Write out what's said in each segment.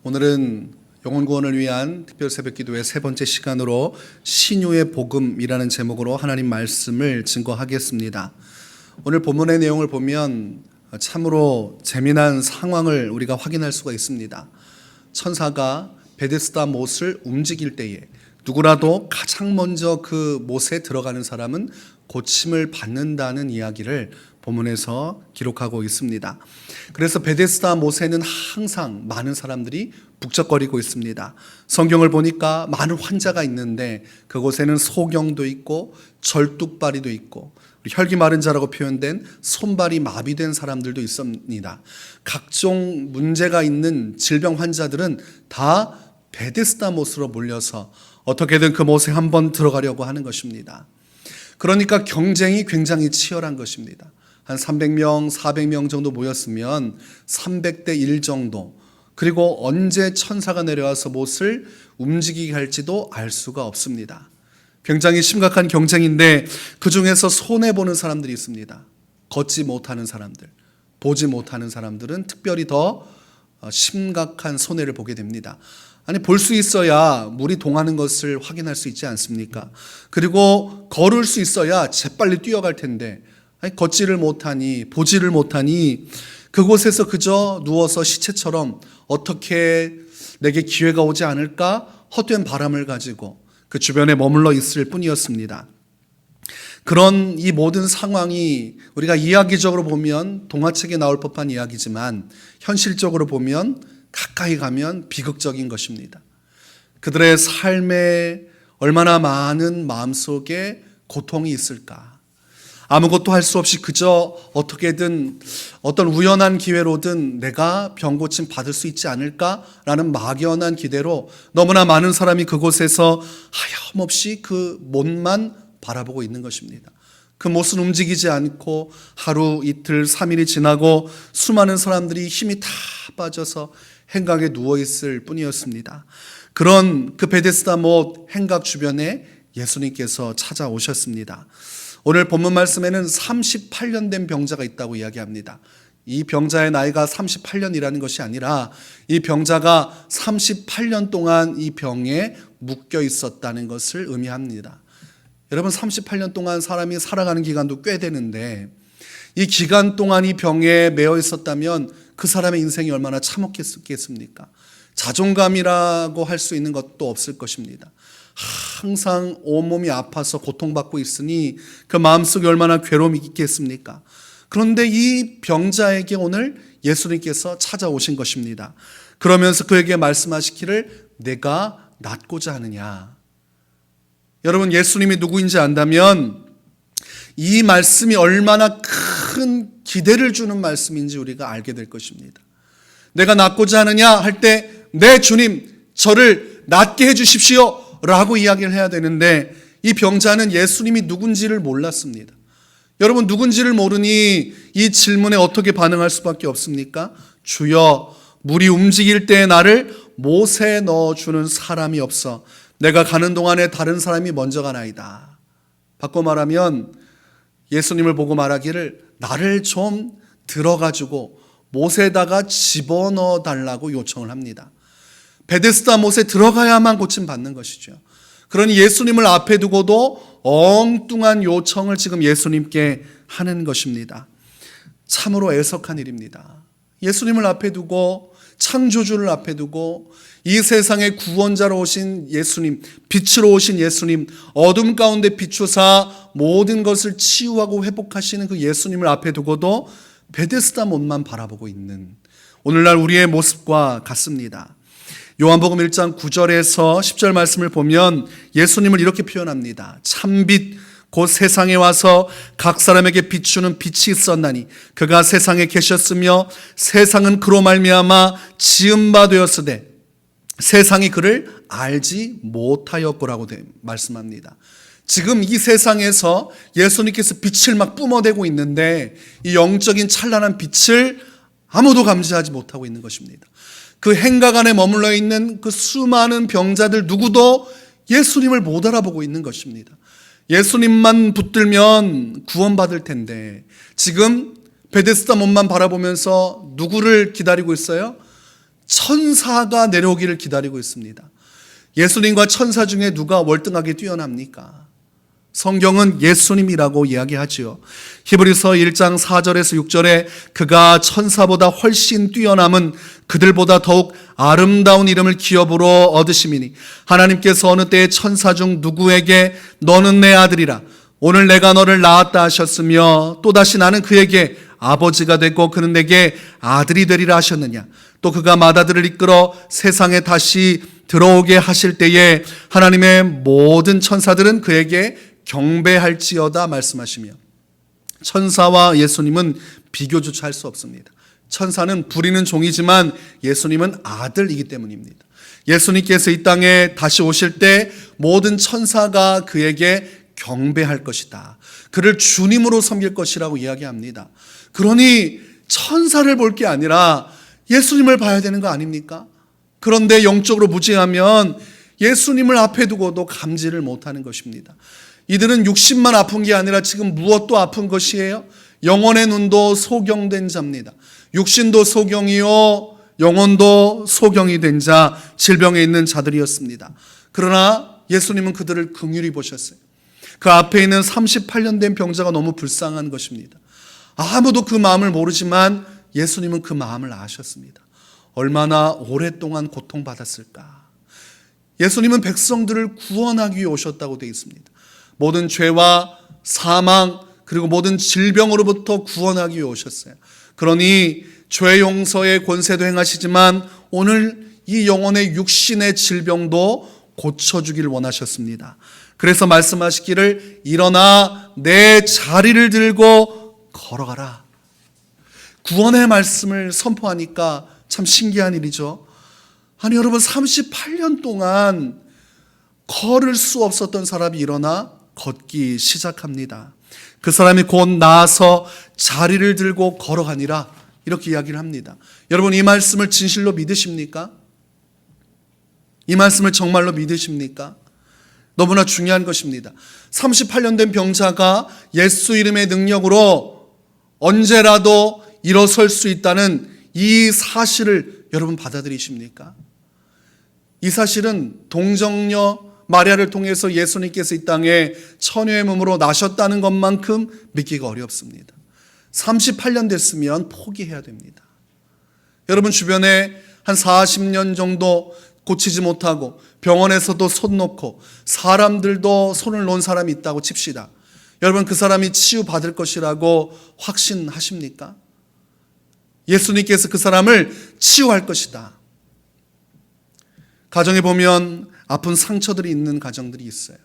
오늘은 영혼 구원을 위한 특별 새벽 기도의 세 번째 시간으로 신유의 복음이라는 제목으로 하나님 말씀을 증거하겠습니다. 오늘 본문의 내용을 보면 참으로 재미난 상황을 우리가 확인할 수가 있습니다. 천사가 베데스다 못을 움직일 때에 누구라도 가장 먼저 그 못에 들어가는 사람은 고침을 받는다는 이야기를 본문에서 기록하고 있습니다. 그래서 베데스다 못에는 항상 많은 사람들이 북적거리고 있습니다. 성경을 보니까 많은 환자가 있는데 그곳에는 소경도 있고 절뚝발이도 있고 혈기 마른 자라고 표현된 손발이 마비된 사람들도 있습니다. 각종 문제가 있는 질병 환자들은 다 베데스다 못으로 몰려서 어떻게든 그 못에 한번 들어가려고 하는 것입니다. 그러니까 경쟁이 굉장히 치열한 것입니다. 한 300명, 400명 정도 모였으면 300대 1 정도, 그리고 언제 천사가 내려와서 못을 움직이게 할지도 알 수가 없습니다. 굉장히 심각한 경쟁인데 그 중에서 손해보는 사람들이 있습니다. 걷지 못하는 사람들, 보지 못하는 사람들은 특별히 더 심각한 손해를 보게 됩니다. 아니, 볼 수 있어야 물이 동하는 것을 확인할 수 있지 않습니까? 그리고 걸을 수 있어야 재빨리 뛰어갈 텐데 걷지를 못하니, 보지를 못하니 그곳에서 그저 누워서 시체처럼 어떻게 내게 기회가 오지 않을까 헛된 바람을 가지고 그 주변에 머물러 있을 뿐이었습니다. 그런 이 모든 상황이 우리가 이야기적으로 보면 동화책에 나올 법한 이야기지만 현실적으로 보면 가까이 가면 비극적인 것입니다. 그들의 삶에 얼마나 많은 마음속에 고통이 있을까. 아무것도 할 수 없이 그저 어떻게든 어떤 우연한 기회로든 내가 병고침 받을 수 있지 않을까라는 막연한 기대로 너무나 많은 사람이 그곳에서 하염없이 그 못만 바라보고 있는 것입니다. 그 못은 움직이지 않고 하루, 이틀, 3일이 지나고 수많은 사람들이 힘이 다 빠져서 행각에 누워있을 뿐이었습니다. 그런 그 베데스다 못 행각 주변에 예수님께서 찾아오셨습니다. 오늘 본문 말씀에는 38년 된 병자가 있다고 이야기합니다. 이 병자의 나이가 38년이라는 것이 아니라 이 병자가 38년 동안 이 병에 묶여 있었다는 것을 의미합니다. 여러분, 38년 동안 사람이 살아가는 기간도 꽤 되는데 이 기간 동안 이 병에 매여 있었다면 그 사람의 인생이 얼마나 참혹했겠습니까? 자존감이라고 할 수 있는 것도 없을 것입니다. 항상 온몸이 아파서 고통받고 있으니 그 마음속에 얼마나 괴로움이 있겠습니까? 그런데 이 병자에게 오늘 예수님께서 찾아오신 것입니다. 그러면서 그에게 말씀하시기를 내가 낫고자 하느냐. 여러분, 예수님이 누구인지 안다면 이 말씀이 얼마나 큰 기대를 주는 말씀인지 우리가 알게 될 것입니다. 내가 낫고자 하느냐 할 때 네, 주님, 저를 낫게 해주십시오 라고 이야기를 해야 되는데 이 병자는 예수님이 누군지를 몰랐습니다. 여러분, 누군지를 모르니 이 질문에 어떻게 반응할 수밖에 없습니까? 주여, 물이 움직일 때 나를 못에 넣어주는 사람이 없어 내가 가는 동안에 다른 사람이 먼저 가나이다. 바꿔 말하면 예수님을 보고 말하기를 나를 좀 들어가지고 못에다가 집어넣어 달라고 요청을 합니다. 베데스다 못에 들어가야만 고침받는 것이죠. 그러니 예수님을 앞에 두고도 엉뚱한 요청을 지금 예수님께 하는 것입니다. 참으로 애석한 일입니다. 예수님을 앞에 두고, 창조주를 앞에 두고, 이 세상의 구원자로 오신 예수님, 빛으로 오신 예수님, 어둠 가운데 비추사 모든 것을 치유하고 회복하시는 그 예수님을 앞에 두고도 베데스다 못만 바라보고 있는 오늘날 우리의 모습과 같습니다. 요한복음 1장 9절에서 10절 말씀을 보면 예수님을 이렇게 표현합니다. 참빛 곧 세상에 와서 각 사람에게 비추는 빛이 있었나니 그가 세상에 계셨으며 세상은 그로 말미암아 지은 바 되었으되 세상이 그를 알지 못하였고라고 말씀합니다. 지금 이 세상에서 예수님께서 빛을 막 뿜어대고 있는데 이 영적인 찬란한 빛을 아무도 감지하지 못하고 있는 것입니다. 그 행각 안에 머물러 있는 그 수많은 병자들 누구도 예수님을 못 알아보고 있는 것입니다. 예수님만 붙들면 구원받을 텐데 지금 베데스다 못만 바라보면서 누구를 기다리고 있어요? 천사가 내려오기를 기다리고 있습니다. 예수님과 천사 중에 누가 월등하게 뛰어납니까? 성경은 예수님이라고 이야기하지요. 히브리서 1장 4절에서 6절에 그가 천사보다 훨씬 뛰어남은 그들보다 더욱 아름다운 이름을 기업으로 얻으심이니 하나님께서 어느 때에 천사 중 누구에게 너는 내 아들이라 오늘 내가 너를 낳았다 하셨으며 또다시 나는 그에게 아버지가 되고 그는 내게 아들이 되리라 하셨느냐. 또 그가 맏아들을 이끌어 세상에 다시 들어오게 하실 때에 하나님의 모든 천사들은 그에게 경배할지어다 말씀하시며, 천사와 예수님은 비교조차 할 수 없습니다. 천사는 부리는 종이지만 예수님은 아들이기 때문입니다. 예수님께서 이 땅에 다시 오실 때 모든 천사가 그에게 경배할 것이다. 그를 주님으로 섬길 것이라고 이야기합니다. 그러니 천사를 볼 게 아니라 예수님을 봐야 되는 거 아닙니까? 그런데 영적으로 무지하면 예수님을 앞에 두고도 감지를 못하는 것입니다. 이들은 육신만 아픈 게 아니라 지금 무엇도 아픈 것이에요? 영혼의 눈도 소경된 자입니다. 육신도 소경이요 영혼도 소경이 된 자, 질병에 있는 자들이었습니다. 그러나 예수님은 그들을 긍휼히 보셨어요. 그 앞에 있는 38년 된 병자가 너무 불쌍한 것입니다. 아무도 그 마음을 모르지만 예수님은 그 마음을 아셨습니다. 얼마나 오랫동안 고통받았을까. 예수님은 백성들을 구원하기 위해 오셨다고 되어 있습니다. 모든 죄와 사망 그리고 모든 질병으로부터 구원하기 위해 오셨어요. 그러니 죄 용서의 권세도 행하시지만 오늘 이 영혼의 육신의 질병도 고쳐주기를 원하셨습니다. 그래서 말씀하시기를 일어나 내 자리를 들고 걸어가라. 구원의 말씀을 선포하니까 참 신기한 일이죠. 아니 여러분, 38년 동안 걸을 수 없었던 사람이 일어나 걷기 시작합니다. 그 사람이 곧 나아서 자리를 들고 걸어가니라, 이렇게 이야기를 합니다. 여러분, 이 말씀을 진실로 믿으십니까? 이 말씀을 정말로 믿으십니까? 너무나 중요한 것입니다. 38년 된 병자가 예수 이름의 능력으로 언제라도 일어설 수 있다는 이 사실을 여러분 받아들이십니까? 이 사실은 동정녀 마리아를 통해서 예수님께서 이 땅에 처녀의 몸으로 나셨다는 것만큼 믿기가 어렵습니다. 38년 됐으면 포기해야 됩니다. 여러분 주변에 한 40년 정도 고치지 못하고 병원에서도 손 놓고 사람들도 손을 놓은 사람이 있다고 칩시다. 여러분, 그 사람이 치유받을 것이라고 확신하십니까? 예수님께서 그 사람을 치유할 것이다. 가정에 보면 아픈 상처들이 있는 가정들이 있어요.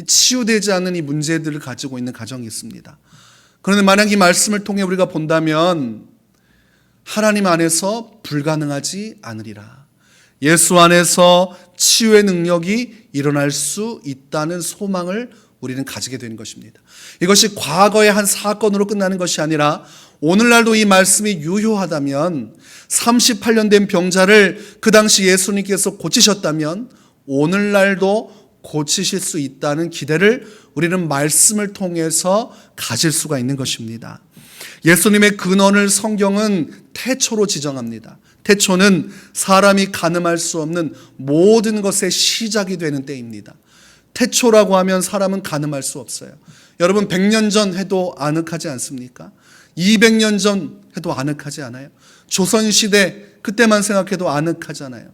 치유되지 않는 이 문제들을 가지고 있는 가정이 있습니다. 그런데 만약 이 말씀을 통해 우리가 본다면 하나님 안에서 불가능하지 않으리라. 예수 안에서 치유의 능력이 일어날 수 있다는 소망을 우리는 가지게 되는 것입니다. 이것이 과거의 한 사건으로 끝나는 것이 아니라 오늘날도 이 말씀이 유효하다면, 38년 된 병자를 그 당시 예수님께서 고치셨다면 오늘날도 고치실 수 있다는 기대를 우리는 말씀을 통해서 가질 수가 있는 것입니다. 예수님의 근원을 성경은 태초로 지정합니다. 태초는 사람이 가늠할 수 없는 모든 것의 시작이 되는 때입니다. 태초라고 하면 사람은 가늠할 수 없어요. 여러분, 100년 전 해도 아늑하지 않습니까? 200년 전 해도 아늑하지 않아요? 조선시대 그때만 생각해도 아늑하잖아요.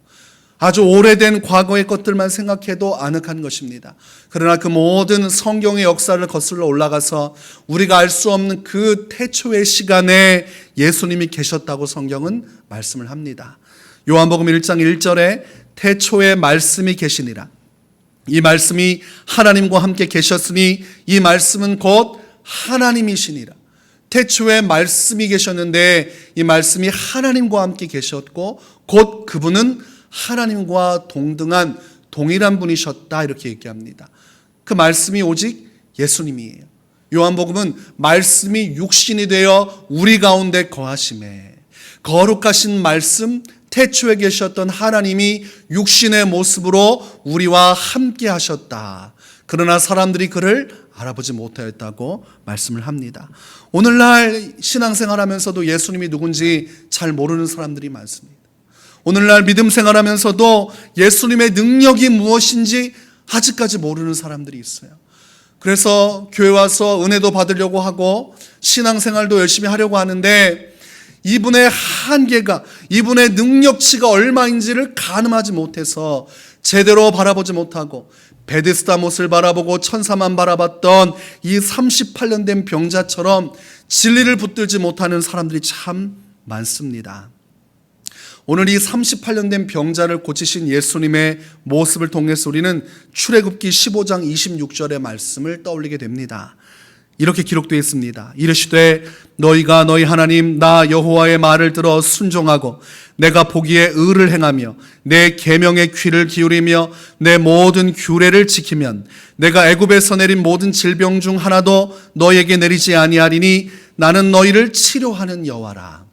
아주 오래된 과거의 것들만 생각해도 아늑한 것입니다. 그러나 그 모든 성경의 역사를 거슬러 올라가서 우리가 알 수 없는 그 태초의 시간에 예수님이 계셨다고 성경은 말씀을 합니다. 요한복음 1장 1절에 태초에 말씀이 계시니라. 이 말씀이 하나님과 함께 계셨으니 이 말씀은 곧 하나님이시니라. 태초에 말씀이 계셨는데 이 말씀이 하나님과 함께 계셨고 곧 그분은 하나님과 동등한 동일한 분이셨다, 이렇게 얘기합니다. 그 말씀이 오직 예수님이에요. 요한복음은 말씀이 육신이 되어 우리 가운데 거하심에, 거룩하신 말씀, 태초에 계셨던 하나님이 육신의 모습으로 우리와 함께 하셨다. 그러나 사람들이 그를 알아보지 못하였다고 말씀을 합니다. 오늘날 신앙생활하면서도 예수님이 누군지 잘 모르는 사람들이 많습니다. 오늘날 믿음 생활하면서도 예수님의 능력이 무엇인지 아직까지 모르는 사람들이 있어요. 그래서 교회 와서 은혜도 받으려고 하고 신앙생활도 열심히 하려고 하는데 이분의 한계가, 이분의 능력치가 얼마인지를 가늠하지 못해서 제대로 바라보지 못하고 베데스다 못을 바라보고 천사만 바라봤던 이 38년 된 병자처럼 진리를 붙들지 못하는 사람들이 참 많습니다. 오늘 이 38년 된 병자를 고치신 예수님의 모습을 통해서 우리는 출애굽기 15장 26절의 말씀을 떠올리게 됩니다. 이렇게 기록되어 있습니다. 이르시되 너희가 너희 하나님 나 여호와의 말을 들어 순종하고 내가 보기에 의를 행하며 내 계명의 귀를 기울이며 내 모든 규례를 지키면 내가 애굽에서 내린 모든 질병 중 하나도 너희에게 내리지 아니하리니 나는 너희를 치료하는 여호와라.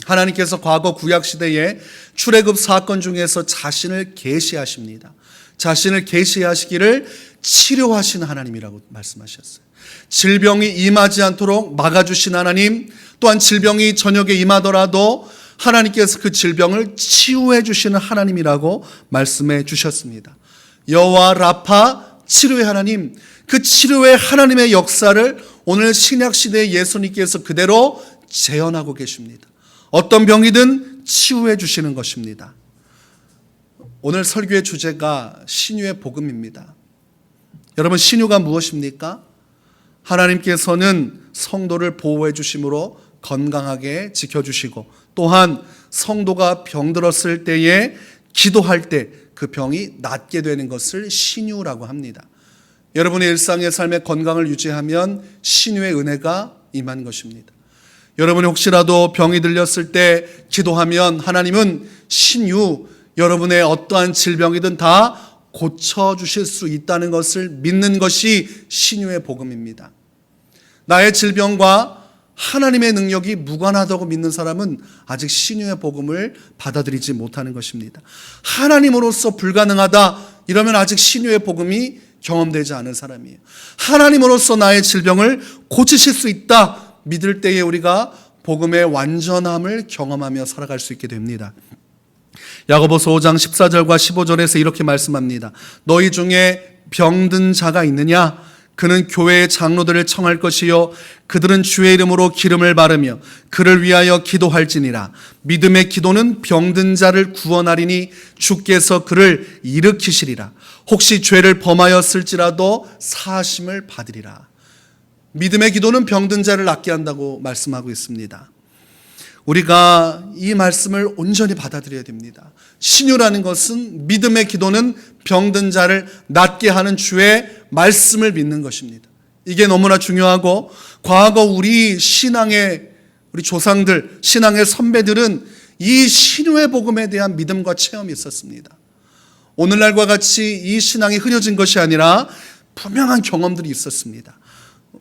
하나님께서 과거 구약 시대에 출애굽 사건 중에서 자신을 계시하십니다. 자신을 계시하시기를 치료하신 하나님이라고 말씀하셨어요. 질병이 임하지 않도록 막아주신 하나님, 또한 질병이 저녁에 임하더라도 하나님께서 그 질병을 치유해 주시는 하나님이라고 말씀해 주셨습니다. 여호와 라파, 치료의 하나님, 그 치료의 하나님의 역사를 오늘 신약 시대의 예수님께서 그대로 재현하고 계십니다. 어떤 병이든 치유해 주시는 것입니다. 오늘 설교의 주제가 신유의 복음입니다. 여러분, 신유가 무엇입니까? 하나님께서는 성도를 보호해 주심으로 건강하게 지켜주시고 또한 성도가 병들었을 때에 기도할 때 그 병이 낫게 되는 것을 신유라고 합니다. 여러분의 일상의 삶의 건강을 유지하면 신유의 은혜가 임한 것입니다. 여러분이 혹시라도 병이 들렸을 때 기도하면 하나님은 신유, 여러분의 어떠한 질병이든 다 고쳐주실 수 있다는 것을 믿는 것이 신유의 복음입니다. 나의 질병과 하나님의 능력이 무관하다고 믿는 사람은 아직 신유의 복음을 받아들이지 못하는 것입니다. 하나님으로서 불가능하다 이러면 아직 신유의 복음이 경험되지 않은 사람이에요. 하나님으로서 나의 질병을 고치실 수 있다 믿을 때에 우리가 복음의 완전함을 경험하며 살아갈 수 있게 됩니다. 야고보서 5장 14절과 15절에서 이렇게 말씀합니다. 너희 중에 병든 자가 있느냐? 그는 교회의 장로들을 청할 것이요 그들은 주의 이름으로 기름을 바르며 그를 위하여 기도할지니라. 믿음의 기도는 병든 자를 구원하리니 주께서 그를 일으키시리라. 혹시 죄를 범하였을지라도 사하심을 받으리라. 믿음의 기도는 병든 자를 낫게 한다고 말씀하고 있습니다. 우리가 이 말씀을 온전히 받아들여야 됩니다. 신유라는 것은, 믿음의 기도는 병든 자를 낫게 하는 주의 말씀을 믿는 것입니다. 이게 너무나 중요하고, 과거 우리 조상들, 신앙의 선배들은 이 신유의 복음에 대한 믿음과 체험이 있었습니다. 오늘날과 같이 이 신앙이 흐려진 것이 아니라 분명한 경험들이 있었습니다.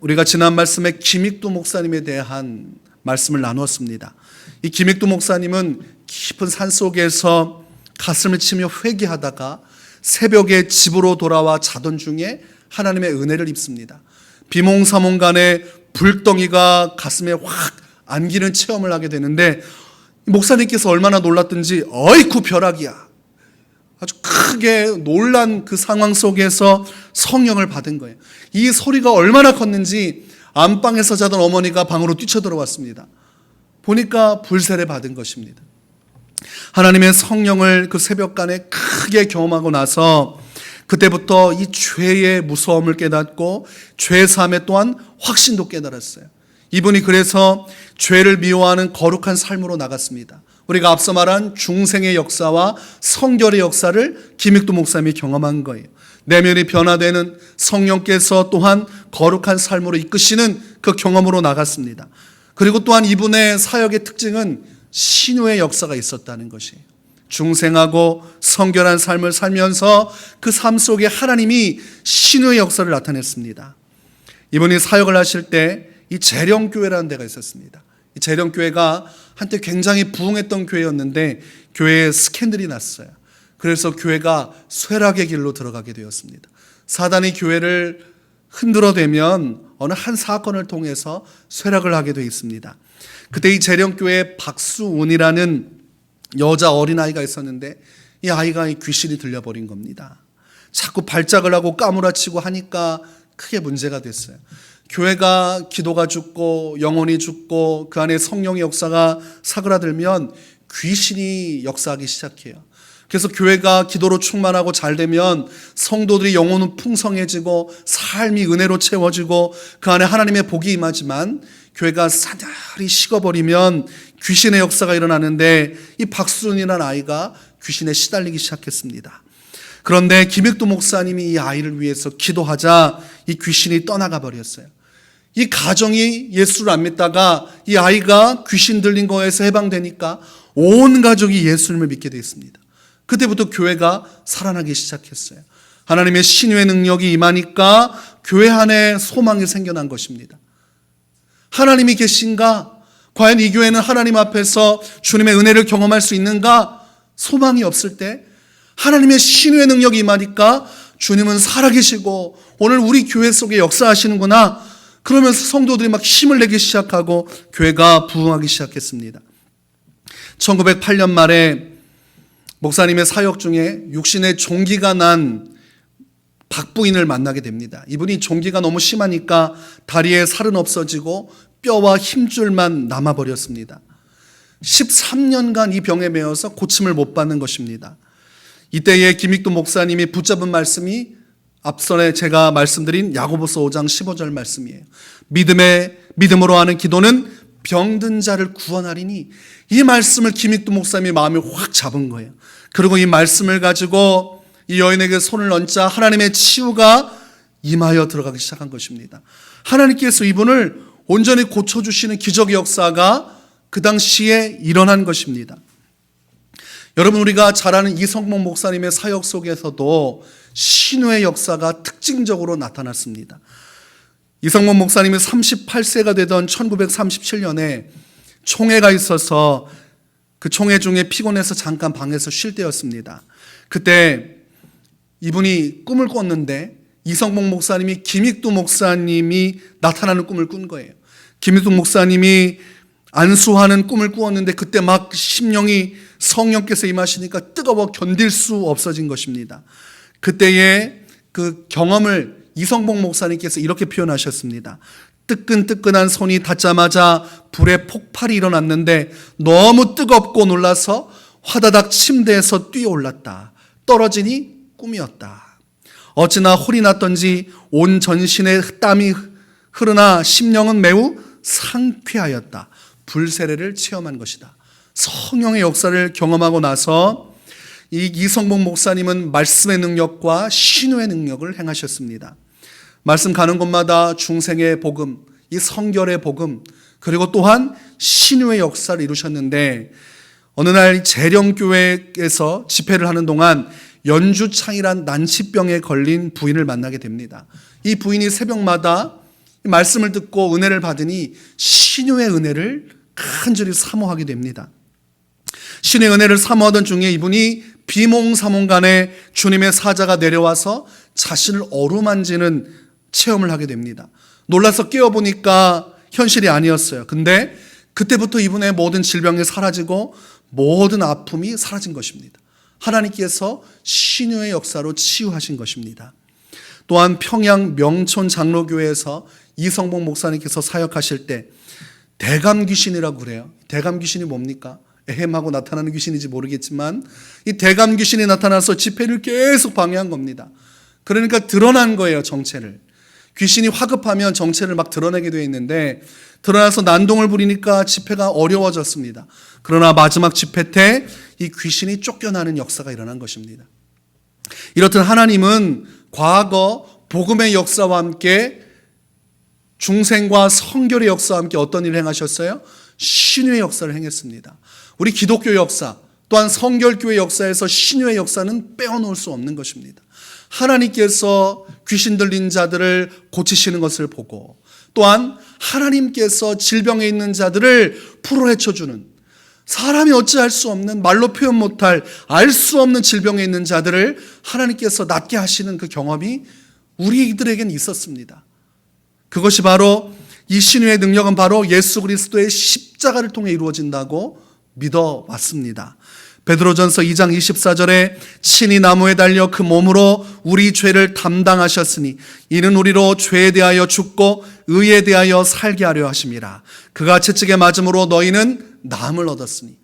우리가 지난 말씀에 김익두 목사님에 대한 말씀을 나누었습니다. 이 김익두 목사님은 깊은 산속에서 가슴을 치며 회개하다가 새벽에 집으로 돌아와 자던 중에 하나님의 은혜를 입습니다. 비몽사몽간에 불덩이가 가슴에 확 안기는 체험을 하게 되는데 목사님께서 얼마나 놀랐던지 어이쿠 벼락이야, 아주 크게 놀란 그 상황 속에서 성령을 받은 거예요. 이 소리가 얼마나 컸는지 안방에서 자던 어머니가 방으로 뛰쳐들어왔습니다. 보니까 불세례 받은 것입니다. 하나님의 성령을 그 새벽간에 크게 경험하고 나서 그때부터 이 죄의 무서움을 깨닫고 죄 사함에 또한 확신도 깨달았어요. 이분이 그래서 죄를 미워하는 거룩한 삶으로 나갔습니다. 우리가 앞서 말한 중생의 역사와 성결의 역사를 김익두 목사님이 경험한 거예요. 내면이 변화되는 성령께서 또한 거룩한 삶으로 이끄시는 그 경험으로 나갔습니다. 그리고 또한 이분의 사역의 특징은 신유의 역사가 있었다는 것이에요. 중생하고 성결한 삶을 살면서 그 삶 속에 하나님이 신유의 역사를 나타냈습니다. 이분이 사역을 하실 때 이 재령교회라는 데가 있었습니다. 이 재령교회가 한때 굉장히 부흥했던 교회였는데 교회에 스캔들이 났어요. 그래서 교회가 쇠락의 길로 들어가게 되었습니다. 사단이 교회를 흔들어대면 어느 한 사건을 통해서 쇠락을 하게 되어 있습니다. 그때 이 재령교회 박수운이라는 여자 어린아이가 있었는데 이 아이가 귀신이 들려버린 겁니다. 자꾸 발작을 하고 까무라치고 하니까 크게 문제가 됐어요. 교회가 기도가 죽고 영혼이 죽고 그 안에 성령의 역사가 사그라들면 귀신이 역사하기 시작해요. 그래서 교회가 기도로 충만하고 잘 되면 성도들이 영혼은 풍성해지고 삶이 은혜로 채워지고 그 안에 하나님의 복이 임하지만 교회가 사다리 식어버리면 귀신의 역사가 일어나는데 이 박수준이라는 아이가 귀신에 시달리기 시작했습니다. 그런데 김익도 목사님이 이 아이를 위해서 기도하자 이 귀신이 떠나가 버렸어요. 이 가정이 예수를 안 믿다가 이 아이가 귀신 들린 거에서 해방되니까 온 가족이 예수님을 믿게 되었습니다. 그때부터 교회가 살아나기 시작했어요. 하나님의 신유의 능력이 임하니까 교회 안에 소망이 생겨난 것입니다. 하나님이 계신가? 과연 이 교회는 하나님 앞에서 주님의 은혜를 경험할 수 있는가? 소망이 없을 때 하나님의 신유의 능력이 임하니까 주님은 살아계시고 오늘 우리 교회 속에 역사하시는구나. 그러면서 성도들이 막 힘을 내기 시작하고 교회가 부흥하기 시작했습니다. 1908년 말에 목사님의 사역 중에 육신에 종기가 난 박부인을 만나게 됩니다. 이분이 종기가 너무 심하니까 다리에 살은 없어지고 뼈와 힘줄만 남아버렸습니다. 13년간 이 병에 매여서 고침을 못 받는 것입니다. 이때에 김익도 목사님이 붙잡은 말씀이 앞선에 제가 말씀드린 야고보서 5장 15절 말씀이에요. 믿음으로 하는 기도는 병든 자를 구원하리니, 이 말씀을 김익도 목사님이 마음에 확 잡은 거예요. 그리고 이 말씀을 가지고 이 여인에게 손을 얹자 하나님의 치유가 임하여 들어가기 시작한 것입니다. 하나님께서 이분을 온전히 고쳐주시는 기적의 역사가 그 당시에 일어난 것입니다. 여러분, 우리가 잘 아는 이성봉 목사님의 사역 속에서도 신유의 역사가 특징적으로 나타났습니다. 이성봉 목사님이 38세가 되던 1937년에 총회가 있어서 그 총회 중에 피곤해서 잠깐 방에서 쉴 때였습니다. 그때 이분이 꿈을 꿨는데 이성봉 목사님이 김익도 목사님이 나타나는 꿈을 꾼 거예요. 김익도 목사님이 안수하는 꿈을 꾸었는데 그때 막 심령이 성령께서 임하시니까 뜨거워 견딜 수 없어진 것입니다. 그때의 그 경험을 이성봉 목사님께서 이렇게 표현하셨습니다. 뜨끈뜨끈한 손이 닿자마자 불의 폭발이 일어났는데 너무 뜨겁고 놀라서 화다닥 침대에서 뛰어올랐다. 떨어지니 꿈이었다. 어찌나 홀이 났던지 온 전신에 땀이 흐르나 심령은 매우 상쾌하였다. 불세례를 체험한 것이다. 성령의 역사를 경험하고 나서 이 이성봉 목사님은 말씀의 능력과 신유의 능력을 행하셨습니다. 말씀 가는 곳마다 중생의 복음, 이 성결의 복음, 그리고 또한 신유의 역사를 이루셨는데 어느 날 재령교회에서 집회를 하는 동안 연주창이란 난치병에 걸린 부인을 만나게 됩니다. 이 부인이 새벽마다 말씀을 듣고 은혜를 받으니 신유의 은혜를 간절히 사모하게 됩니다. 신의 은혜를 사모하던 중에 이분이 비몽사몽간에 주님의 사자가 내려와서 자신을 어루만지는 체험을 하게 됩니다. 놀라서 깨어보니까 현실이 아니었어요. 근데 그때부터 이분의 모든 질병이 사라지고 모든 아픔이 사라진 것입니다. 하나님께서 신유의 역사로 치유하신 것입니다. 또한 평양 명촌 장로교회에서 이성봉 목사님께서 사역하실 때 대감 귀신이라고 그래요. 대감 귀신이 뭡니까? 에헴하고 나타나는 귀신인지 모르겠지만 이 대감 귀신이 나타나서 집회를 계속 방해한 겁니다. 그러니까 드러난 거예요, 정체를. 귀신이 화급하면 정체를 막 드러내게 되어 있는데 드러나서 난동을 부리니까 집회가 어려워졌습니다. 그러나 마지막 집회 때 이 귀신이 쫓겨나는 역사가 일어난 것입니다. 이렇듯 하나님은 과거 복음의 역사와 함께 중생과 성결의 역사와 함께 어떤 일을 행하셨어요? 신유의 역사를 행했습니다. 우리 기독교 역사 또한 성결교회 역사에서 신유의 역사는 빼어놓을 수 없는 것입니다. 하나님께서 귀신 들린 자들을 고치시는 것을 보고 또한 하나님께서 질병에 있는 자들을 풀어헤쳐주는, 사람이 어찌할 수 없는, 말로 표현 못할, 알 수 없는 질병에 있는 자들을 하나님께서 낫게 하시는 그 경험이 우리들에겐 있었습니다. 그것이 바로 이 신유의 능력은 바로 예수 그리스도의 십자가를 통해 이루어진다고 믿어왔습니다. 베드로전서 2장 24절에 친히 나무에 달려 그 몸으로 우리 죄를 담당하셨으니 이는 우리로 죄에 대하여 죽고 의에 대하여 살게 하려 하심이라. 그가 채찍에 맞음으로 너희는 나음을 얻었으니.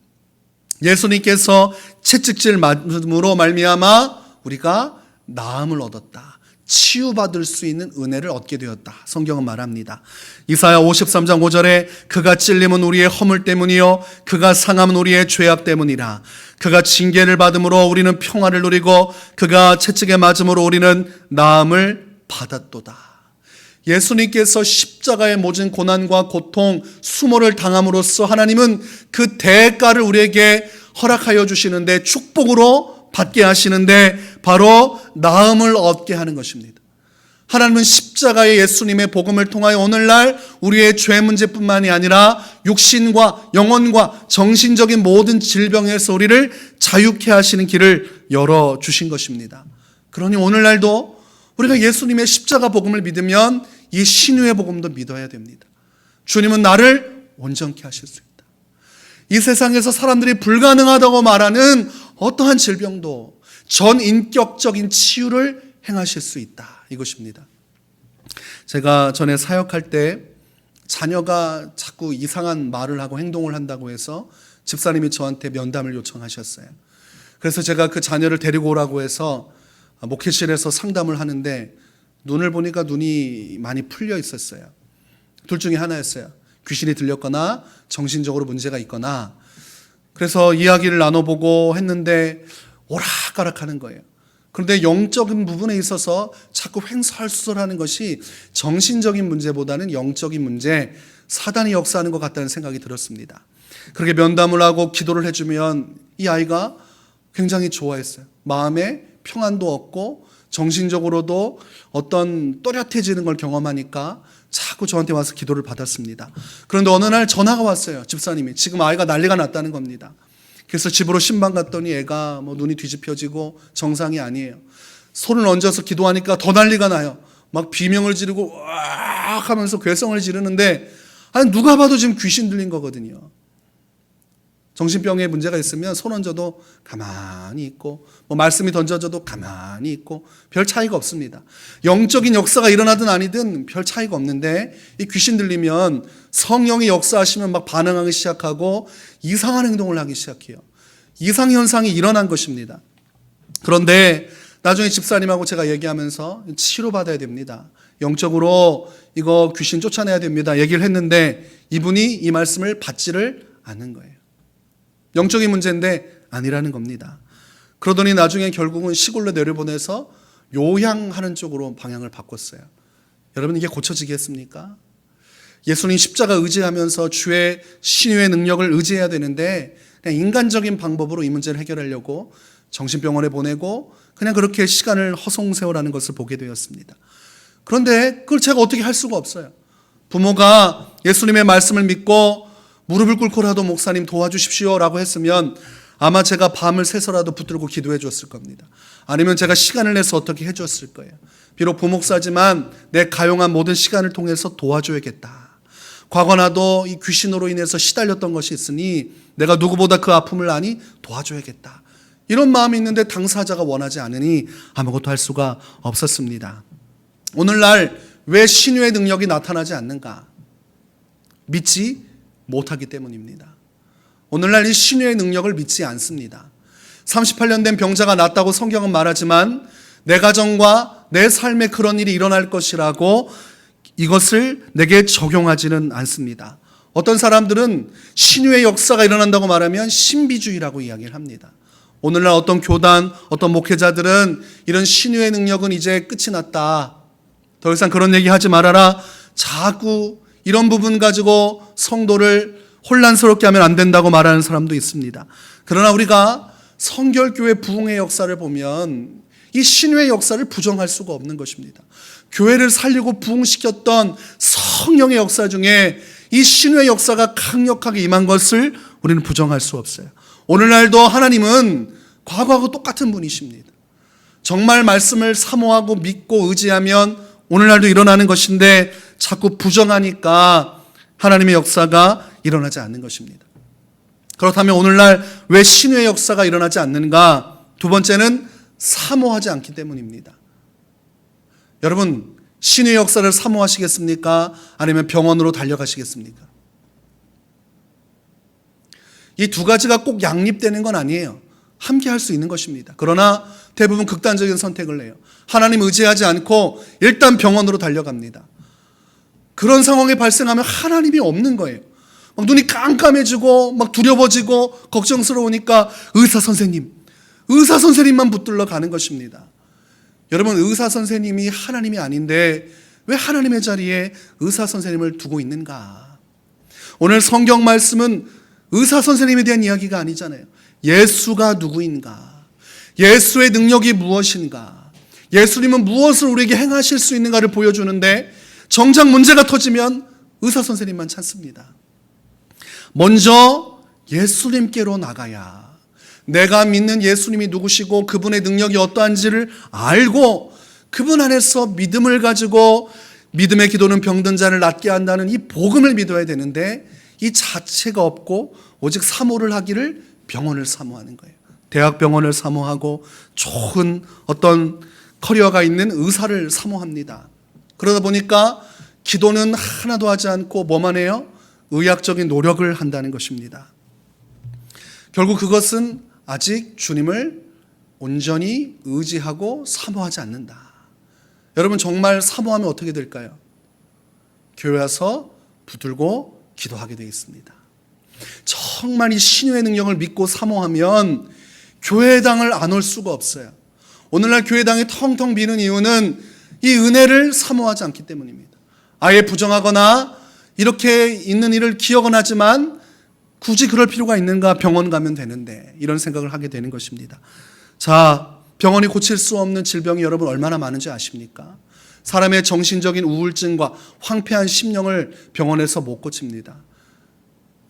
예수님께서 채찍질 맞음으로 말미암아 우리가 나음을 얻었다. 치유받을 수 있는 은혜를 얻게 되었다. 성경은 말합니다. 이사야 53장 5절에 그가 찔림은 우리의 허물 때문이요 그가 상함은 우리의 죄악 때문이라. 그가 징계를 받음으로 우리는 평화를 누리고 그가 채찍에 맞음으로 우리는 나음을 받았도다. 예수님께서 십자가의 모진 고난과 고통, 수모를 당함으로써 하나님은 그 대가를 우리에게 허락하여 주시는데, 축복으로 받게 하시는데 바로 나음을 얻게 하는 것입니다. 하나님은 십자가의 예수님의 복음을 통하여 오늘날 우리의 죄 문제뿐만이 아니라 육신과 영혼과 정신적인 모든 질병에서 우리를 자유케 하시는 길을 열어주신 것입니다. 그러니 오늘날도 우리가 예수님의 십자가 복음을 믿으면 이 신유의 복음도 믿어야 됩니다. 주님은 나를 온전케 하실 수 있다. 이 세상에서 사람들이 불가능하다고 말하는 어떠한 질병도 전인격적인 치유를 행하실 수 있다. 이것입니다. 제가 전에 사역할 때 자녀가 자꾸 이상한 말을 하고 행동을 한다고 해서 집사님이 저한테 면담을 요청하셨어요. 그래서 제가 그 자녀를 데리고 오라고 해서 목회실에서 상담을 하는데 눈을 보니까 눈이 많이 풀려 있었어요. 둘 중에 하나였어요. 귀신이 들렸거나 정신적으로 문제가 있거나. 그래서 이야기를 나눠보고 했는데 오락가락하는 거예요. 그런데 영적인 부분에 있어서 자꾸 횡설수설하는 것이 정신적인 문제보다는 영적인 문제, 사단이 역사하는 것 같다는 생각이 들었습니다. 그렇게 면담을 하고 기도를 해주면 이 아이가 굉장히 좋아했어요. 마음에 평안도 얻고 정신적으로도 어떤 또렷해지는 걸 경험하니까 자꾸 저한테 와서 기도를 받았습니다. 그런데 어느 날 전화가 왔어요. 집사님이 지금 아이가 난리가 났다는 겁니다. 그래서 집으로 신방 갔더니 애가 눈이 뒤집혀지고 정상이 아니에요. 손을 얹어서 기도하니까 더 난리가 나요. 막 비명을 지르고 으악 하면서 괴성을 지르는데, 아니 누가 봐도 지금 귀신 들린 거거든요. 정신병에 문제가 있으면 손 얹어도 가만히 있고 말씀이 던져져도 가만히 있고 별 차이가 없습니다. 영적인 역사가 일어나든 아니든 별 차이가 없는데, 이 귀신 들리면 성령이 역사하시면 막 반응하기 시작하고 이상한 행동을 하기 시작해요. 이상현상이 일어난 것입니다. 그런데 나중에 집사님하고 제가 얘기하면서 치료받아야 됩니다. 영적으로 이거 귀신 쫓아내야 됩니다. 얘기를 했는데 이분이 이 말씀을 받지를 않는 거예요. 영적인 문제인데 아니라는 겁니다. 그러더니 나중에 결국은 시골로 내려보내서 요양하는 쪽으로 방향을 바꿨어요. 여러분, 이게 고쳐지겠습니까? 예수님 십자가 의지하면서 주의 신유의 능력을 의지해야 되는데 그냥 인간적인 방법으로 이 문제를 해결하려고 정신병원에 보내고 그냥 그렇게 시간을 허송세월하는 것을 보게 되었습니다. 그런데 그걸 제가 어떻게 할 수가 없어요. 부모가 예수님의 말씀을 믿고 무릎을 꿇고라도 목사님 도와주십시오라고 했으면 아마 제가 밤을 새서라도 붙들고 기도해 줬을 겁니다. 아니면 제가 시간을 내서 어떻게 해 줬을 거예요. 비록 부목사지만 내 가용한 모든 시간을 통해서 도와줘야겠다. 과거 나도 이 귀신으로 인해서 시달렸던 것이 있으니 내가 누구보다 그 아픔을 아니 도와줘야겠다. 이런 마음이 있는데 당사자가 원하지 않으니 아무것도 할 수가 없었습니다. 오늘날 왜 신유의 능력이 나타나지 않는가? 믿지 못하기 때문입니다. 오늘날 이 신유의 능력을 믿지 않습니다. 38년 된 병자가 낫다고 성경은 말하지만 내 가정과 내 삶에 그런 일이 일어날 것이라고 이것을 내게 적용하지는 않습니다. 어떤 사람들은 신유의 역사가 일어난다고 말하면 신비주의라고 이야기를 합니다. 오늘날 어떤 교단, 어떤 목회자들은 이런 신유의 능력은 이제 끝이 났다. 더 이상 그런 얘기 하지 말아라. 자꾸 이런 부분 가지고 성도를 혼란스럽게 하면 안 된다고 말하는 사람도 있습니다. 그러나 우리가 성결교회 부흥의 역사를 보면 이 신유의 역사를 부정할 수가 없는 것입니다. 교회를 살리고 부흥시켰던 성령의 역사 중에 이 신유의 역사가 강력하게 임한 것을 우리는 부정할 수 없어요. 오늘날도 하나님은 과거하고 똑같은 분이십니다. 정말 말씀을 사모하고 믿고 의지하면 오늘날도 일어나는 것인데 자꾸 부정하니까 하나님의 역사가 일어나지 않는 것입니다. 그렇다면 오늘날 왜 신유의 역사가 일어나지 않는가? 두 번째는 사모하지 않기 때문입니다. 여러분, 신유의 역사를 사모하시겠습니까? 아니면 병원으로 달려가시겠습니까? 이 두 가지가 꼭 양립되는 건 아니에요. 함께 할 수 있는 것입니다. 그러나 대부분 극단적인 선택을 해요. 하나님 의지하지 않고 일단 병원으로 달려갑니다. 그런 상황이 발생하면 하나님이 없는 거예요. 막 눈이 깜깜해지고 막 두려워지고 걱정스러우니까 의사 선생님만 붙들러 가는 것입니다. 여러분, 의사 선생님이 하나님이 아닌데 왜 하나님의 자리에 의사 선생님을 두고 있는가? 오늘 성경 말씀은 의사 선생님에 대한 이야기가 아니잖아요. 예수가 누구인가? 예수의 능력이 무엇인가? 예수님은 무엇을 우리에게 행하실 수 있는가를 보여주는데 정작 문제가 터지면 의사 선생님만 찾습니다. 먼저 예수님께로 나가야 내가 믿는 예수님이 누구시고 그분의 능력이 어떠한지를 알고 그분 안에서 믿음을 가지고 믿음의 기도는 병든 자를 낫게 한다는 이 복음을 믿어야 되는데 이 자체가 없고 오직 사모를 하기를 병원을 사모하는 거예요. 대학병원을 사모하고 좋은 어떤 커리어가 있는 의사를 사모합니다. 그러다 보니까 기도는 하나도 하지 않고 뭐만 해요? 의학적인 노력을 한다는 것입니다. 결국 그것은 아직 주님을 온전히 의지하고 사모하지 않는다. 여러분, 정말 사모하면 어떻게 될까요? 교회 와서 붙들고 기도하게 되어 있습니다. 정말 이 신유의 능력을 믿고 사모하면 교회당을 안 올 수가 없어요. 오늘날 교회당이 텅텅 비는 이유는 이 은혜를 사모하지 않기 때문입니다. 아예 부정하거나 이렇게 있는 일을 기억은 하지만 굳이 그럴 필요가 있는가? 병원 가면 되는데 이런 생각을 하게 되는 것입니다. 자, 병원이 고칠 수 없는 질병이 여러분 얼마나 많은지 아십니까? 사람의 정신적인 우울증과 황폐한 심령을 병원에서 못 고칩니다.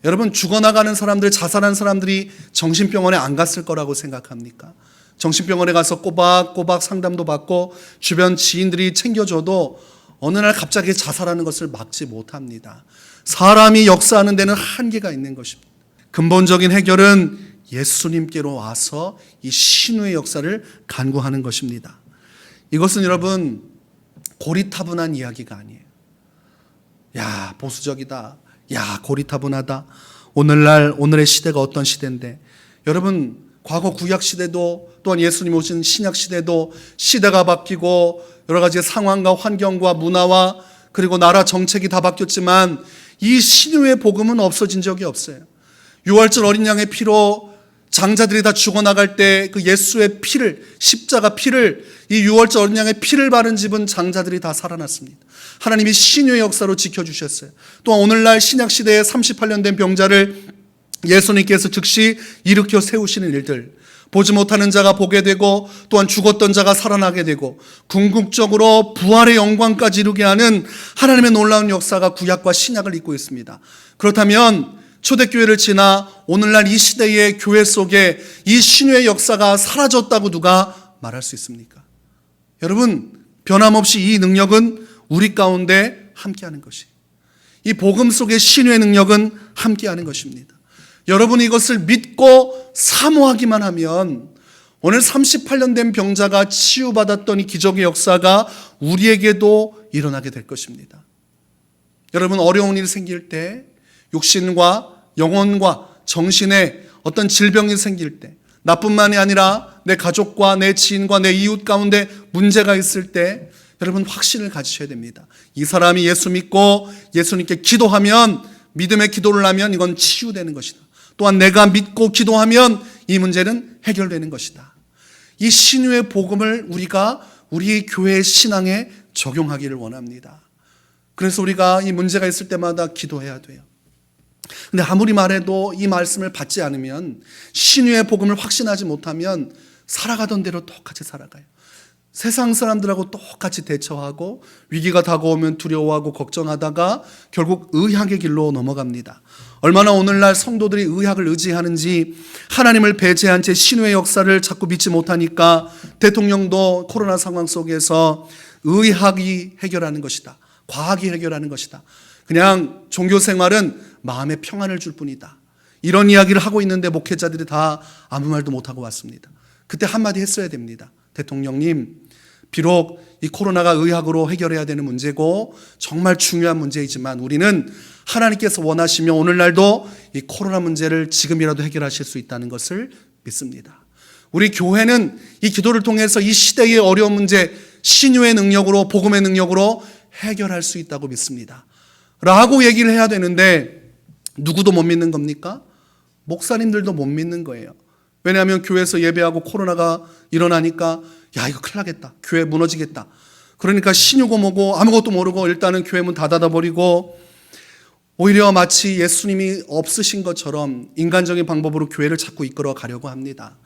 여러분, 죽어나가는 사람들, 자살한 사람들이 정신병원에 안 갔을 거라고 생각합니까? 정신병원에 가서 꼬박꼬박 상담도 받고 주변 지인들이 챙겨줘도 어느 날 갑자기 자살하는 것을 막지 못합니다. 사람이 역사하는 데는 한계가 있는 것입니다. 근본적인 해결은 예수님께로 와서 이 신유의 역사를 간구하는 것입니다. 이것은 여러분 고리타분한 이야기가 아니에요. 야, 보수적이다. 야, 고리타분하다. 오늘의 시대가 어떤 시대인데, 여러분 과거 구약 시대도 또한 예수님 오신 신약 시대도 시대가 바뀌고 여러 가지 상황과 환경과 문화와 그리고 나라 정책이 다 바뀌었지만 이 신유의 복음은 없어진 적이 없어요. 유월절 어린 양의 피로 장자들이 다 죽어나갈 때 그 예수의 피를, 십자가 피를, 이 유월절 어린 양의 피를 바른 집은 장자들이 다 살아났습니다. 하나님이 신유의 역사로 지켜주셨어요. 또한 오늘날 신약시대에 38년 된 병자를 예수님께서 즉시 일으켜 세우시는 일들, 보지 못하는 자가 보게 되고 또한 죽었던 자가 살아나게 되고 궁극적으로 부활의 영광까지 이루게 하는 하나님의 놀라운 역사가 구약과 신약을 잇고 있습니다. 그렇다면 초대교회를 지나 오늘날 이 시대의 교회 속에 이 신유의 역사가 사라졌다고 누가 말할 수 있습니까? 여러분, 변함없이 이 능력은 우리 가운데 함께하는 것이, 이 복음 속의 신유의 능력은 함께하는 것입니다. 여러분이 이것을 믿고 사모하기만 하면 오늘 38년 된 병자가 치유받았던 이 기적의 역사가 우리에게도 일어나게 될 것입니다. 여러분, 어려운 일이 생길 때, 육신과 영혼과 정신에 어떤 질병이 생길 때, 나뿐만이 아니라 내 가족과 내 지인과 내 이웃 가운데 문제가 있을 때 여러분 확신을 가지셔야 됩니다. 이 사람이 예수 믿고 예수님께 기도하면, 믿음의 기도를 하면 이건 치유되는 것이다. 또한 내가 믿고 기도하면 이 문제는 해결되는 것이다. 이 신유의 복음을 우리가 우리 교회의 신앙에 적용하기를 원합니다. 그래서 우리가 이 문제가 있을 때마다 기도해야 돼요. 근데 아무리 말해도 이 말씀을 받지 않으면, 신유의 복음을 확신하지 못하면 살아가던 대로 똑같이 살아가요. 세상 사람들하고 똑같이 대처하고 위기가 다가오면 두려워하고 걱정하다가 결국 의학의 길로 넘어갑니다. 얼마나 오늘날 성도들이 의학을 의지하는지, 하나님을 배제한 채 신유의 역사를 자꾸 믿지 못하니까 대통령도 코로나 상황 속에서 의학이 해결하는 것이다, 과학이 해결하는 것이다, 그냥 종교 생활은 마음의 평안을 줄 뿐이다, 이런 이야기를 하고 있는데 목회자들이 다 아무 말도 못하고 왔습니다. 그때 한마디 했어야 됩니다. 대통령님, 비록 이 코로나가 의학으로 해결해야 되는 문제고 정말 중요한 문제이지만 우리는 하나님께서 원하시면 오늘날도 이 코로나 문제를 지금이라도 해결하실 수 있다는 것을 믿습니다. 우리 교회는 이 기도를 통해서 이 시대의 어려운 문제 신유의 능력으로, 복음의 능력으로 해결할 수 있다고 믿습니다 라고 얘기를 해야 되는데 누구도 못 믿는 겁니까? 목사님들도 못 믿는 거예요. 왜냐하면 교회에서 예배하고 코로나가 일어나니까 야, 이거 큰일 나겠다, 교회 무너지겠다, 그러니까 신유고 뭐고 아무것도 모르고 일단은 교회 문 닫아버리고 오히려 마치 예수님이 없으신 것처럼 인간적인 방법으로 교회를 자꾸 이끌어 가려고 합니다.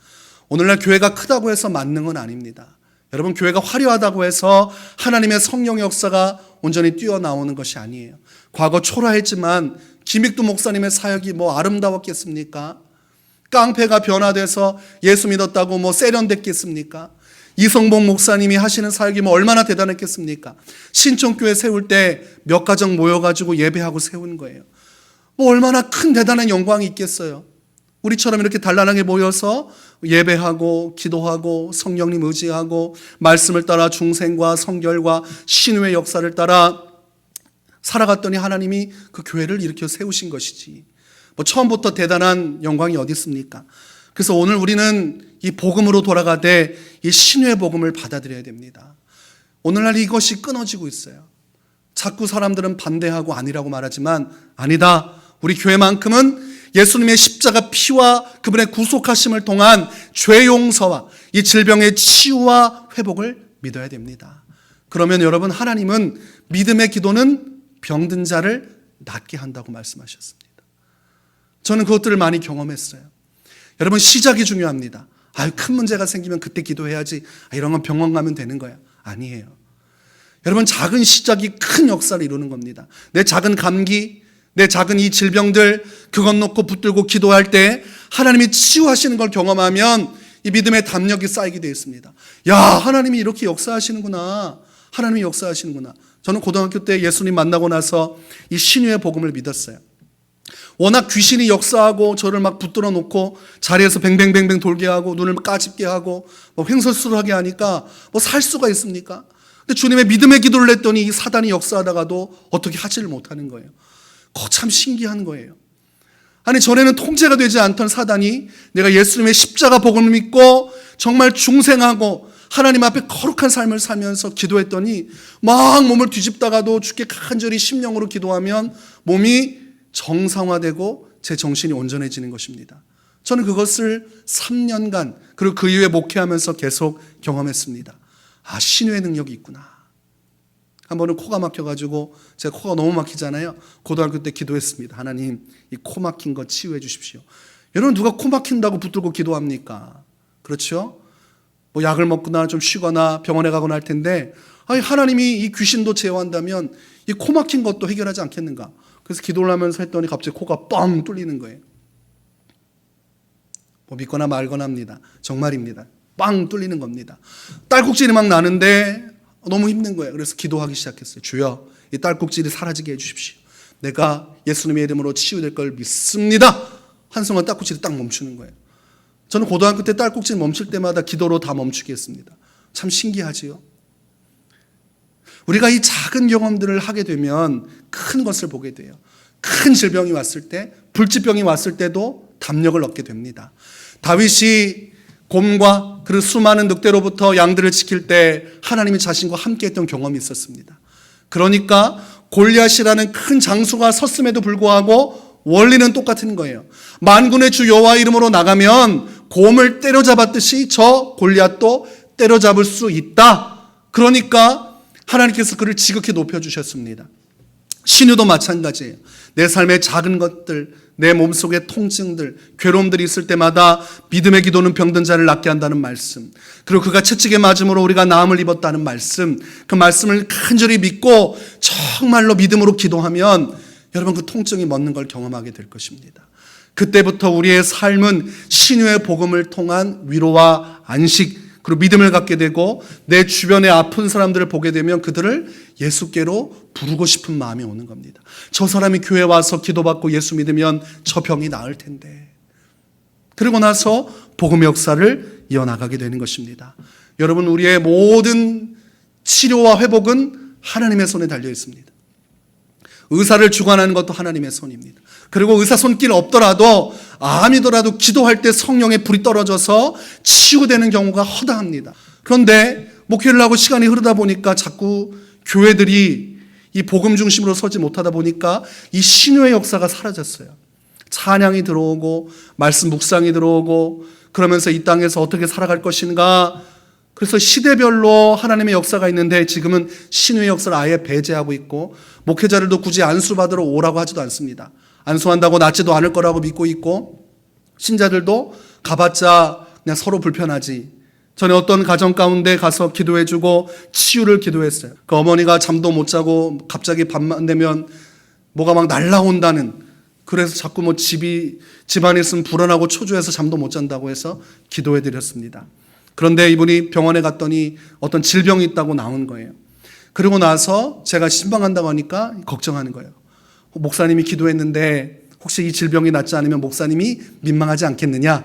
오늘날 교회가 크다고 해서 만능은 아닙니다. 여러분, 교회가 화려하다고 해서 하나님의 성령의 역사가 온전히 뛰어나오는 것이 아니에요. 과거 초라했지만 김익두 목사님의 사역이 뭐 아름다웠겠습니까? 깡패가 변화돼서 예수 믿었다고 뭐 세련됐겠습니까? 이성복 목사님이 하시는 사역이 뭐 얼마나 대단했겠습니까? 신촌교회 세울 때 몇 가정 모여가지고 예배하고 세운 거예요. 뭐 얼마나 큰 대단한 영광이 있겠어요. 우리처럼 이렇게 단란하게 모여서 예배하고 기도하고 성령님 의지하고 말씀을 따라 중생과 성결과 신유의 역사를 따라 살아갔더니 하나님이 그 교회를 일으켜 세우신 것이지 뭐 처음부터 대단한 영광이 어디 있습니까? 그래서 오늘 우리는 이 복음으로 돌아가되 이 신유의 복음을 받아들여야 됩니다. 오늘날 이것이 끊어지고 있어요. 자꾸 사람들은 반대하고 아니라고 말하지만 아니다. 우리 교회만큼은 예수님의 십자가 피와 그분의 구속하심을 통한 죄 용서와 이 질병의 치유와 회복을 믿어야 됩니다. 그러면 여러분, 하나님은 믿음의 기도는 병든 자를 낫게 한다고 말씀하셨습니다. 저는 그것들을 많이 경험했어요. 여러분, 시작이 중요합니다. 큰 문제가 생기면 그때 기도해야지. 이런 건 병원 가면 되는 거야. 아니에요. 여러분, 작은 시작이 큰 역사를 이루는 겁니다. 내 작은 감기, 내 작은 이 질병들 그것 놓고 붙들고 기도할 때 하나님이 치유하시는 걸 경험하면 이 믿음의 담력이 쌓이게 되어 있습니다. 야, 하나님이 이렇게 역사하시는구나. 하나님이 역사하시는구나. 저는 고등학교 때 예수님 만나고 나서 이 신유의 복음을 믿었어요. 워낙 귀신이 역사하고 저를 막 붙들어 놓고 자리에서 뱅뱅뱅뱅 돌게 하고 눈을 까집게 하고 뭐 횡설수설하게 하니까 뭐 살 수가 있습니까? 근데 주님의 믿음의 기도를 했더니 이 사단이 역사하다가도 어떻게 하지를 못하는 거예요. 그거 참 신기한 거예요. 아니, 전에는 통제가 되지 않던 사단이 내가 예수님의 십자가 복음을 믿고 정말 중생하고 하나님 앞에 거룩한 삶을 살면서 기도했더니 막 몸을 뒤집다가도 주께 간절히 심령으로 기도하면 몸이 정상화되고 제 정신이 온전해지는 것입니다. 저는 그것을 3년간 그리고 그 이후에 목회하면서 계속 경험했습니다. 신유의 능력이 있구나. 한 번은 코가 막혀가지고 제가 코가 너무 막히잖아요. 고등학교 때 기도했습니다. 하나님, 이 코 막힌 거 치유해 주십시오. 여러분, 누가 코 막힌다고 붙들고 기도합니까? 그렇죠? 뭐 약을 먹거나 좀 쉬거나 병원에 가거나 할 텐데 하나님이 이 귀신도 제어한다면 이 코 막힌 것도 해결하지 않겠는가? 그래서 기도를 하면서 했더니 갑자기 코가 뻥 뚫리는 거예요. 뭐 믿거나 말거나 합니다. 정말입니다. 빵 뚫리는 겁니다. 딸꾹질이 막 나는데 너무 힘든 거예요. 그래서 기도하기 시작했어요. 주여, 이 딸꾹질이 사라지게 해주십시오. 내가 예수님의 이름으로 치유될 걸 믿습니다. 한순간 딸꾹질이 딱 멈추는 거예요. 저는 고등학교 때 딸꾹질 멈출 때마다 기도로 다 멈추게 했습니다. 참 신기하지요. 우리가 이 작은 경험들을 하게 되면 큰 것을 보게 돼요. 큰 질병이 왔을 때, 불치병이 왔을 때도 담력을 얻게 됩니다. 다윗이 곰과 그 수많은 늑대로부터 양들을 지킬 때 하나님이 자신과 함께했던 경험이 있었습니다. 그러니까 골리앗이라는 큰 장수가 섰음에도 불구하고 원리는 똑같은 거예요. 만군의 주 여호와의 이름으로 나가면 곰을 때려잡았듯이 저 골리앗도 때려잡을 수 있다. 그러니까 하나님께서 그를 지극히 높여주셨습니다. 신유도 마찬가지예요. 내 삶의 작은 것들, 내 몸속의 통증들, 괴로움들이 있을 때마다 믿음의 기도는 병든 자를 낫게 한다는 말씀, 그리고 그가 채찍에 맞음으로 우리가 나음을 입었다는 말씀, 그 말씀을 간절히 믿고 정말로 믿음으로 기도하면 여러분, 그 통증이 멎는 걸 경험하게 될 것입니다. 그때부터 우리의 삶은 신유의 복음을 통한 위로와 안식, 그리고 믿음을 갖게 되고 내 주변에 아픈 사람들을 보게 되면 그들을 예수께로 부르고 싶은 마음이 오는 겁니다. 저 사람이 교회 와서 기도받고 예수 믿으면 저 병이 나을 텐데. 그리고 나서 복음의 역사를 이어나가게 되는 것입니다. 여러분, 우리의 모든 치료와 회복은 하나님의 손에 달려 있습니다. 의사를 주관하는 것도 하나님의 손입니다. 그리고 의사 손길 없더라도 암이더라도 기도할 때 성령의 불이 떨어져서 치유되는 경우가 허다합니다. 그런데 목회를 하고 시간이 흐르다 보니까 자꾸 교회들이 이 복음 중심으로 서지 못하다 보니까 이 신유의 역사가 사라졌어요. 찬양이 들어오고 말씀 묵상이 들어오고 그러면서 이 땅에서 어떻게 살아갈 것인가. 그래서 시대별로 하나님의 역사가 있는데 지금은 신유의 역사를 아예 배제하고 있고 목회자들도 굳이 안수받으러 오라고 하지도 않습니다. 안수한다고 낫지도 않을 거라고 믿고 있고 신자들도 가봤자 그냥 서로 불편하지. 전에 어떤 가정 가운데 가서 기도해주고 치유를 기도했어요. 그 어머니가 잠도 못 자고 갑자기 밤만 되면 뭐가 막 날라온다는, 그래서 자꾸 뭐 집안에 있으면 불안하고 초조해서 잠도 못 잔다고 해서 기도해드렸습니다. 그런데 이분이 병원에 갔더니 어떤 질병이 있다고 나온 거예요. 그리고 나서 제가 신방한다고 하니까 걱정하는 거예요. 목사님이 기도했는데 혹시 이 질병이 낫지 않으면 목사님이 민망하지 않겠느냐,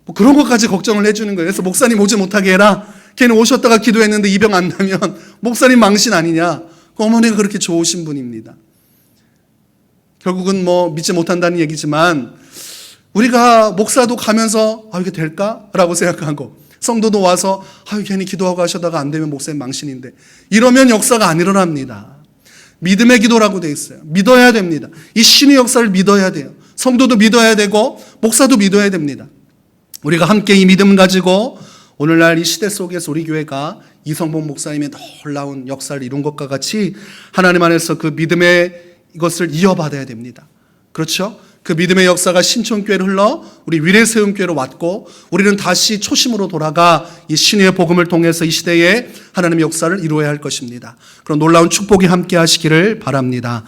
뭐 그런 것까지 걱정을 해주는 거예요. 그래서 목사님 오지 못하게 해라. 걔는 오셨다가 기도했는데 이 병 안 나면 목사님 망신 아니냐. 그 어머니가 그렇게 좋으신 분입니다. 결국은 뭐 믿지 못한다는 얘기지만 우리가 목사도 가면서 이게 될까? 라고 생각하고 성도도 와서 괜히 기도하고 하셔다가 안 되면 목사님 망신인데, 이러면 역사가 안 일어납니다. 믿음의 기도라고 돼 있어요. 믿어야 됩니다. 이 신의 역사를 믿어야 돼요. 성도도 믿어야 되고 목사도 믿어야 됩니다. 우리가 함께 이 믿음 가지고 오늘날 이 시대 속에서 우리 교회가 이성복 목사님의 놀라운 역사를 이룬 것과 같이 하나님 안에서 그 믿음의 이것을 이어받아야 됩니다. 그렇죠? 그 믿음의 역사가 신촌교회를 흘러 우리 위례세움교회로 왔고 우리는 다시 초심으로 돌아가 이 신의 복음을 통해서 이 시대에 하나님의 역사를 이루어야 할 것입니다. 그런 놀라운 축복이 함께 하시기를 바랍니다.